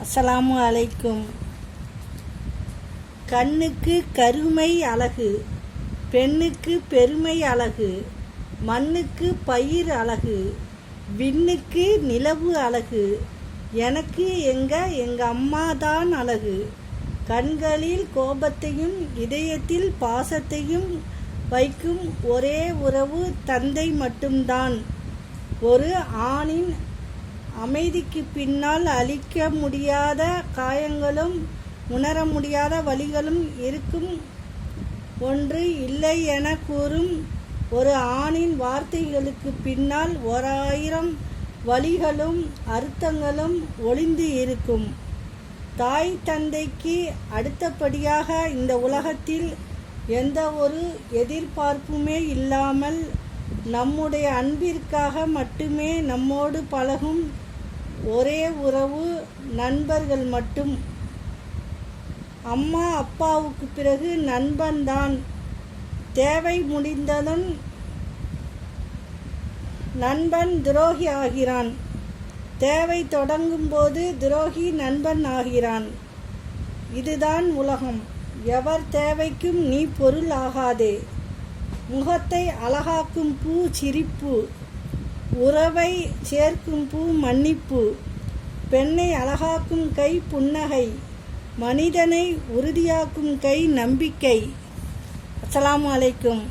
அஸ்ஸலாமு அலைக்கும். கண்ணுக்கு கருமை அழகு, பெண்ணுக்கு பெருமை அழகு, மண்ணுக்கு பயிர் அழகு, விண்ணுக்கு நிலவு அழகு, எனக்கு எங்க அம்மா தான் அழகு. கண்களில் கோபத்தையும் இதயத்தில் பாசத்தையும் வைக்கும் ஒரே உறவு தந்தை மட்டும்தான். ஒரு ஆணின் அமைதிக்கு பின்னால் அழிக்க முடியாத காயங்களும் உணர முடியாத வலிகளும் இருக்கும். ஒன்று இல்லை என கூறும் ஒரு ஆணின் வார்த்தைகளுக்கு பின்னால் 1000 வலிகளும் அர்த்தங்களும் ஒளிந்து இருக்கும். தாய் தந்தைக்கு அடுத்தபடியாக இந்த உலகத்தில் எந்த ஒரு எதிர்பார்ப்புமே இல்லாமல் நம்முடைய அன்பிற்காக மட்டுமே நம்மோடு பழகும் ஒரே உறவு நண்பர்கள் மட்டும். அம்மா அப்பாவுக்கு பிறகு நண்பன்தான். தேவை முடிந்ததும் நண்பன் துரோகி ஆகிறான். தேவை தொடங்கும் போது துரோகி நண்பன் ஆகிறான். இதுதான் உலகம். எவர் தேவைக்கும் நீ பொருள் ஆகாதே. முகத்தை அழகாக்கும் பூ சிரிப்பு, உறவை சேர்க்கும் பூ மன்னிப்பு, பெண்ணை அழகாக்கும் கை புன்னகை, மனிதனை உறுதியாக்கும் கை நம்பிக்கை. அஸ்ஸலாமு அலைக்கும்.